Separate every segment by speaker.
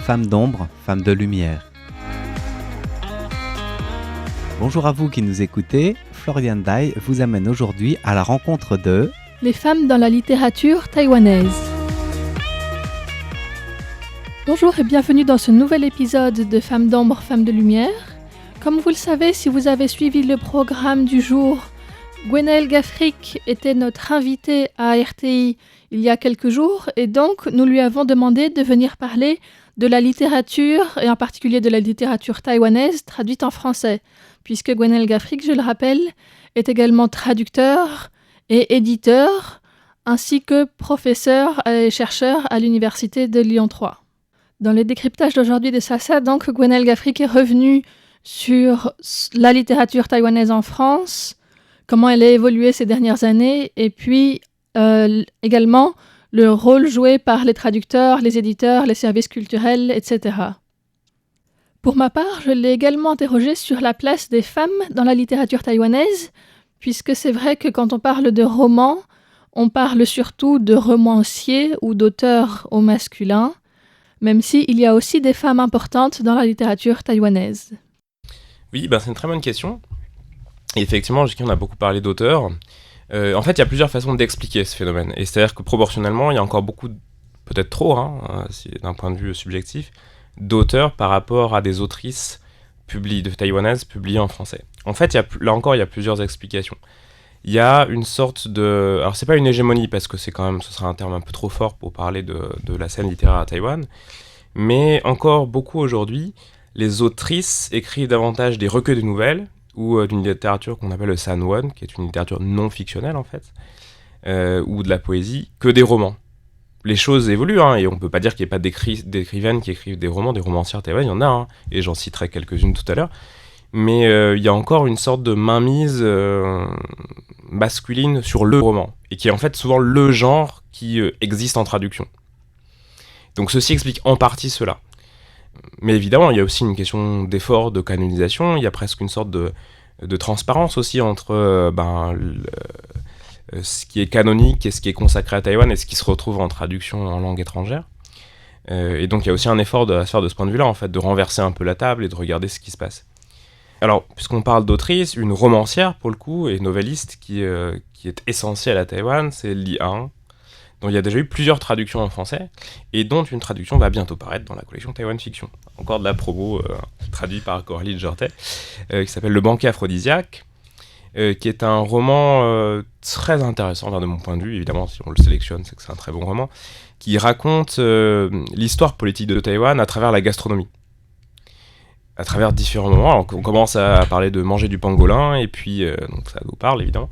Speaker 1: Femmes d'ombre, femmes de lumière. Bonjour à vous qui nous écoutez, Florian Dai vous amène aujourd'hui à la rencontre de...
Speaker 2: Les femmes dans la littérature taïwanaise. Bonjour et bienvenue dans ce nouvel épisode de Femmes d'ombre, femmes de lumière. Comme vous le savez, si vous avez suivi le programme du jour, Gwenaëlle Gafrique était notre invitée à RTI il y a quelques jours et donc nous lui avons demandé de venir parler de la littérature et en particulier de la littérature taïwanaise traduite en français, puisque Gwenaëlle Gafrique, je le rappelle, est également traducteur et éditeur, ainsi que professeur et chercheur à l'université de Lyon 3. Dans le décryptage d'aujourd'hui de Sasa, donc, Gwenaëlle Gafrique est revenue sur la littérature taïwanaise en France, comment elle a évolué ces dernières années, et puis également le rôle joué par les traducteurs, les éditeurs, les services culturels, etc. Pour ma part, je l'ai également interrogée sur la place des femmes dans la littérature taïwanaise, puisque c'est vrai que quand on parle de romans, on parle surtout de romanciers ou d'auteurs au masculin, même s'il y a aussi des femmes importantes dans la littérature taïwanaise.
Speaker 3: Oui, c'est une très bonne question. Et effectivement, jusqu'ici, on a beaucoup parlé d'auteurs. En fait, il y a plusieurs façons d'expliquer ce phénomène. Et c'est-à-dire que proportionnellement, il y a encore beaucoup, peut-être trop, d'un point de vue subjectif, d'auteurs par rapport à des autrices taïwanaises publiées en français. En fait, là encore, il y a plusieurs explications. Il y a une sorte de... Alors, c'est pas une hégémonie, parce que ce sera un terme un peu trop fort pour parler de la scène littéraire à Taïwan, mais encore beaucoup aujourd'hui, les autrices écrivent davantage des recueils de nouvelles, ou d'une littérature qu'on appelle le sanwon, qui est une littérature non fictionnelle en fait, ou de la poésie, que des romans. Les choses évoluent, et on peut pas dire qu'il n'y ait pas d'écrivaines qui écrivent des romans, des romancières taïwanaises, il y en a, et j'en citerai quelques-unes tout à l'heure, mais il y a encore une sorte de mainmise masculine sur le roman, et qui est en fait souvent le genre qui existe en traduction. Donc ceci explique en partie cela. Mais évidemment, il y a aussi une question d'effort, de canonisation, il y a presque une sorte de transparence aussi entre ce qui est canonique et ce qui est consacré à Taïwan et ce qui se retrouve en traduction en langue étrangère. Et donc il y a aussi un effort à se faire de ce point de vue-là, en fait, de renverser un peu la table et de regarder ce qui se passe. Alors, puisqu'on parle d'autrice, une romancière, pour le coup, et novelliste qui est essentielle à Taïwan, c'est Li Han, dont il y a déjà eu plusieurs traductions en français, et dont une traduction va bientôt paraître dans la collection Taïwan Fiction. Encore de la promo, traduit par Coralie Jortet, qui s'appelle Le banquet aphrodisiaque, qui est un roman très intéressant, de mon point de vue, évidemment, si on le sélectionne, c'est que c'est un très bon roman, qui raconte l'histoire politique de Taïwan à travers la gastronomie. À travers différents moments. Alors, on commence à parler de manger du pangolin, et puis, donc ça nous parle évidemment,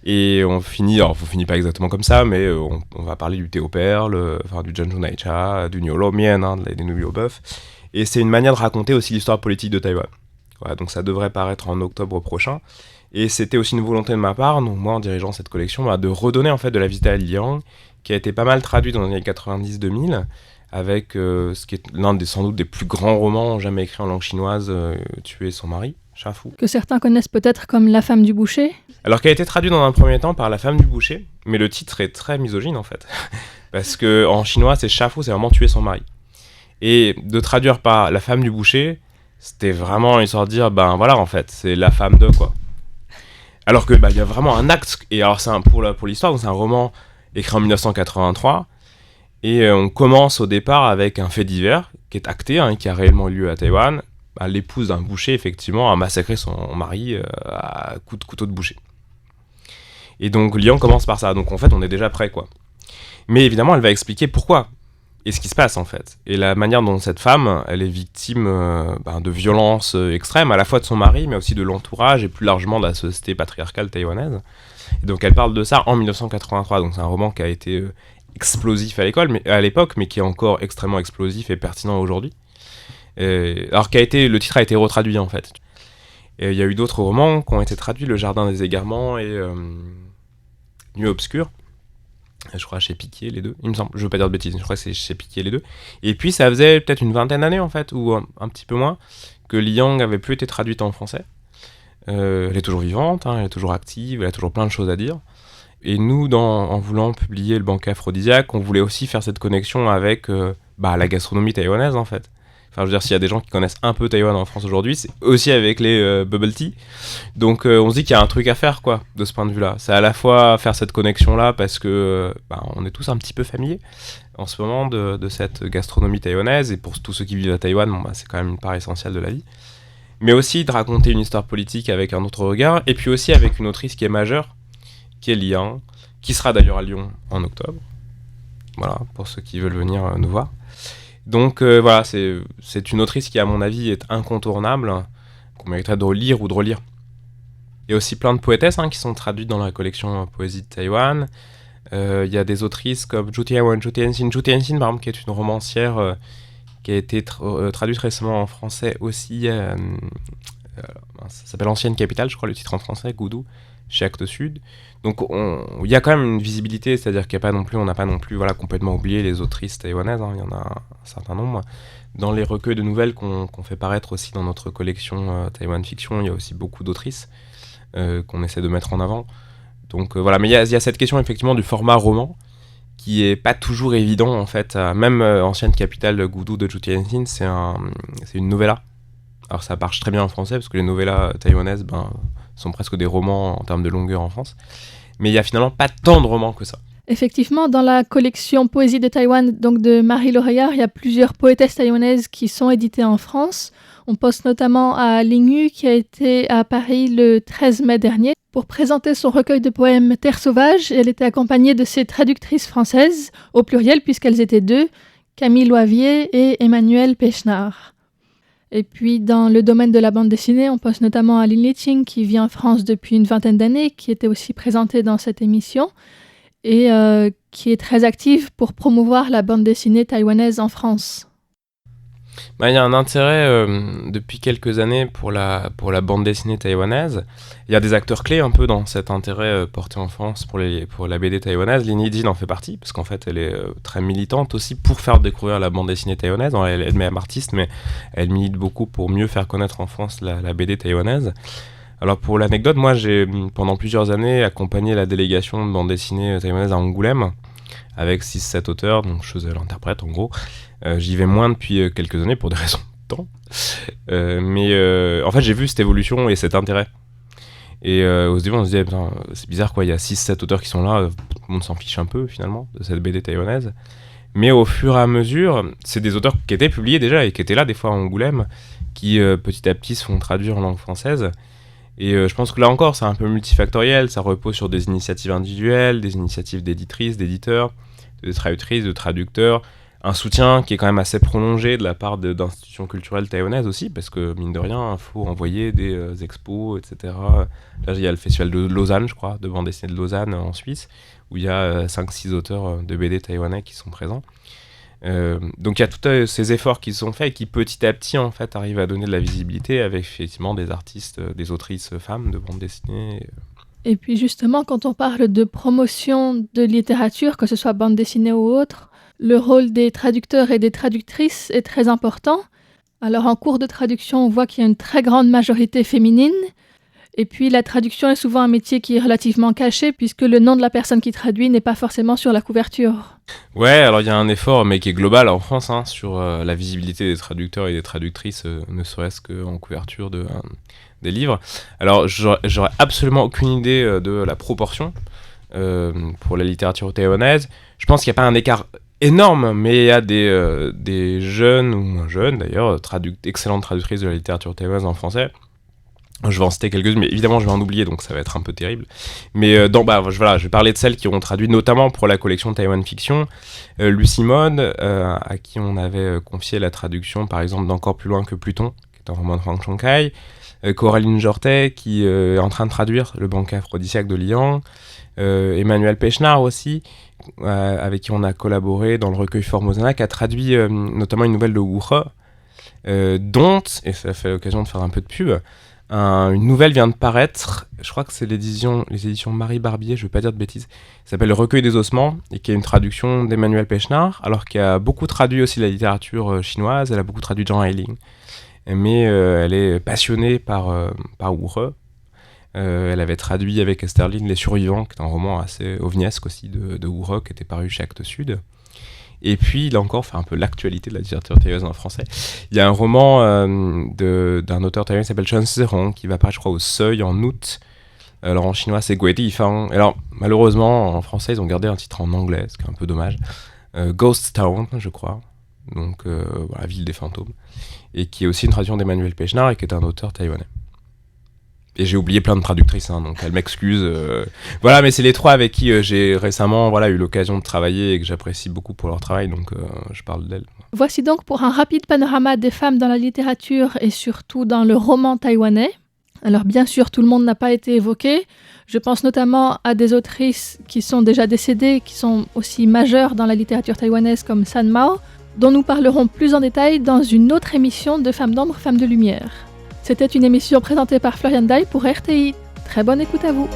Speaker 3: et on finit pas exactement comme ça, mais on va parler du thé aux perles, du Janju Naicha, du Niolo Mien, des nouilles au bœuf, et c'est une manière de raconter aussi l'histoire politique de Taïwan. Voilà, donc ça devrait paraître en octobre prochain, et c'était aussi une volonté de ma part, donc moi en dirigeant cette collection, de redonner en fait de la visite à Liang, qui a été pas mal traduite dans les années 90-2000, avec ce qui est l'un sans doute des plus grands romans jamais écrits en langue chinoise, Tuer son mari, Shafu.
Speaker 2: Que certains connaissent peut-être comme La femme du boucher.
Speaker 3: Alors qu'elle a été traduite dans un premier temps par La femme du boucher, mais le titre est très misogyne en fait, parce que en chinois c'est Shafu, c'est vraiment tuer son mari. Et de traduire par La femme du boucher, c'était vraiment une sorte de dire, voilà en fait, c'est la femme de quoi. Alors que y a vraiment un acte, et alors c'est pour l'histoire, donc c'est un roman écrit en 1983, et on commence au départ avec un fait divers qui est acté, qui a réellement eu lieu à Taïwan. L'épouse d'un boucher, effectivement, a massacré son mari à coups de couteau de boucher. Et donc Liang commence par ça, donc en fait on est déjà prêt, quoi. Mais évidemment elle va expliquer pourquoi, et ce qui se passe en fait, et la manière dont cette femme, elle est victime de violences extrêmes, à la fois de son mari, mais aussi de l'entourage, et plus largement de la société patriarcale taïwanaise. Et donc elle parle de ça en 1983, donc c'est un roman qui a été... explosif à l'époque, mais qui est encore extrêmement explosif et pertinent aujourd'hui. Alors le titre a été retraduit en fait. Il y a eu d'autres romans qui ont été traduits, Le Jardin des Égarements et Nuit Obscure. Je crois chez Piquier les deux, il me semble. Je veux pas dire de bêtises, je crois que c'est chez Piquier les deux. Et puis ça faisait peut-être une vingtaine d'années en fait, ou un petit peu moins, que Liang avait plus été traduite en français. Elle est toujours vivante, elle est toujours active, elle a toujours plein de choses à dire. Et nous, en voulant publier Le banquet aphrodisiaque, on voulait aussi faire cette connexion avec la gastronomie taïwanaise, en fait. Enfin, je veux dire, s'il y a des gens qui connaissent un peu Taïwan en France aujourd'hui, c'est aussi avec les bubble tea. Donc, on se dit qu'il y a un truc à faire, quoi, de ce point de vue-là. C'est à la fois faire cette connexion-là parce que on est tous un petit peu familiers en ce moment de cette gastronomie taïwanaise, et pour tous ceux qui vivent à Taïwan, c'est quand même une part essentielle de la vie. Mais aussi de raconter une histoire politique avec un autre regard, et puis aussi avec une autrice qui est majeure, qui est Liang, qui sera d'ailleurs à Lyon en octobre. Voilà, pour ceux qui veulent venir nous voir. Donc voilà, c'est une autrice qui, à mon avis, est incontournable, qu'on mériterait de lire ou de relire. Il y a aussi plein de poétesses qui sont traduites dans la collection Poésie de Taïwan. Il y a des autrices comme Zhu Tianwen, Zhu Tianxin, par exemple, qui est une romancière qui a été traduite récemment en français aussi. Ça s'appelle Ancienne Capitale, je crois, le titre en français, Goudou, chez Actes Sud. Donc il y a quand même une visibilité, c'est-à-dire on n'a pas non plus complètement oublié les autrices taïwanaises, il y en a un certain nombre. Dans les recueils de nouvelles qu'on fait paraître aussi dans notre collection Taïwan Fiction, il y a aussi beaucoup d'autrices qu'on essaie de mettre en avant. Donc voilà, mais il y a cette question effectivement du format roman qui est pas toujours évident en fait. Même Ancienne Capitale Goudou de Zhu Tianxin, c'est une novella. Alors ça marche très bien en français parce que les novellas taïwanaises sont presque des romans en termes de longueur en France. Mais il y a finalement pas tant de romans que ça.
Speaker 2: Effectivement, dans la collection Poésie de Taïwan, donc de Marie Laureillard, il y a plusieurs poétesses taïwanaises qui sont éditées en France. On pense notamment à Lingyu qui a été à Paris le 13 mai dernier pour présenter son recueil de poèmes Terre sauvage. Elle était accompagnée de ses traductrices françaises, au pluriel puisqu'elles étaient deux, Camille Loavier et Emmanuelle Pechnard. Et puis dans le domaine de la bande dessinée, on pense notamment à Lin Liqing qui vit en France depuis une vingtaine d'années, qui était aussi présentée dans cette émission et qui est très active pour promouvoir la bande dessinée taïwanaise en France.
Speaker 3: Il y a un intérêt depuis quelques années pour la bande dessinée taïwanaise. Il y a des acteurs clés un peu dans cet intérêt porté en France pour la BD taïwanaise. Lin Yijin en fait partie, parce qu'en fait elle est très militante aussi pour faire découvrir la bande dessinée taïwanaise. Elle est même artiste, mais elle milite beaucoup pour mieux faire connaître en France la BD taïwanaise. Alors pour l'anecdote, moi j'ai pendant plusieurs années accompagné la délégation de bande dessinée taïwanaise à Angoulême, avec 6-7 auteurs, donc je faisais l'interprète en gros. J'y vais moins depuis quelques années pour des raisons de temps. Mais en fait, j'ai vu cette évolution et cet intérêt. Et au début, on se disait, c'est bizarre quoi, il y a 6-7 auteurs qui sont là, tout le monde s'en fiche un peu finalement de cette BD taïwanaise. Mais au fur et à mesure, c'est des auteurs qui étaient publiés déjà et qui étaient là des fois à Angoulême, qui petit à petit se font traduire en langue française. Et je pense que là encore, c'est un peu multifactoriel, ça repose sur des initiatives individuelles, des initiatives d'éditrices, d'éditeurs, de traductrices, de traducteurs, un soutien qui est quand même assez prolongé de la part d'institutions culturelles taïwanaises aussi, parce que mine de rien, il faut envoyer des expos, etc. Là, il y a le festival de Lausanne, je crois, de bande dessinée de Lausanne en Suisse, où il y a 5-6 auteurs de BD taïwanais qui sont présents. Donc il y a tous ces efforts qui sont faits et qui petit à petit en fait arrivent à donner de la visibilité avec effectivement des artistes, des autrices femmes de bande dessinée.
Speaker 2: Et puis justement, quand on parle de promotion de littérature, que ce soit bande dessinée ou autre, le rôle des traducteurs et des traductrices est très important. Alors en cours de traduction, on voit qu'il y a une très grande majorité féminine. Et puis la traduction est souvent un métier qui est relativement caché puisque le nom de la personne qui traduit n'est pas forcément sur la couverture.
Speaker 3: Ouais, alors il y a un effort mais qui est global en France sur la visibilité des traducteurs et des traductrices, ne serait-ce qu'en couverture des livres. Alors j'aurais absolument aucune idée de la proportion pour la littérature taïwanaise. Je pense qu'il n'y a pas un écart énorme, mais il y a des jeunes ou moins jeunes d'ailleurs, excellentes traductrices de la littérature taïwanaise en français. Je vais en citer quelques-unes, mais évidemment je vais en oublier, donc ça va être un peu terrible. Mais je vais parler de celles qui ont traduit notamment pour la collection Taïwan Fiction. Lucie Mode, à qui on avait confié la traduction par exemple d'Encore plus loin que Pluton, qui est un roman de Huang Chongkai. Coraline Jortet, qui est en train de traduire Le banquet aphrodisiaque de Liang. Emmanuelle Pechnard aussi, avec qui on a collaboré dans le recueil Formosana, qui a traduit notamment une nouvelle de Wu He, dont, et ça fait l'occasion de faire un peu de pub, une nouvelle vient de paraître, je crois que c'est les éditions Marie Barbier, je ne veux pas dire de bêtises, ça s'appelle Le recueil des ossements, et qui est une traduction d'Emmanuelle Pechnard, alors qu'elle a beaucoup traduit aussi la littérature chinoise, elle a beaucoup traduit Zhang Hailing. Mais elle est passionnée par Wu He. Elle avait traduit avec Esther Lin Les Survivants, qui est un roman assez ovniesque aussi de Wu He, qui était paru chez Actes Sud. Et puis, là encore, un peu l'actualité de la littérature taïwanaise en français. Il y a un roman d'un auteur taïwanais qui s'appelle Chen Sihong, qui va paraître, je crois, au Seuil en août. Alors en chinois, c'est Gui Difang. Alors, malheureusement, en français, ils ont gardé un titre en anglais, ce qui est un peu dommage. Ghost Town, je crois. Donc, voilà, Ville des fantômes. Et qui est aussi une traduction d'Emmanuel Pechnard, et qui est un auteur taïwanais. Et j'ai oublié plein de traductrices, donc elles m'excusent. Voilà, mais c'est les trois avec qui j'ai récemment eu l'occasion de travailler et que j'apprécie beaucoup pour leur travail, donc je parle d'elles.
Speaker 2: Voici donc pour un rapide panorama des femmes dans la littérature et surtout dans le roman taïwanais. Alors bien sûr, tout le monde n'a pas été évoqué. Je pense notamment à des autrices qui sont déjà décédées, qui sont aussi majeures dans la littérature taïwanaise comme San Mao, dont nous parlerons plus en détail dans une autre émission de Femmes d'ombre, Femmes de lumière. C'était une émission présentée par Florian Dai pour RTI. Très bonne écoute à vous.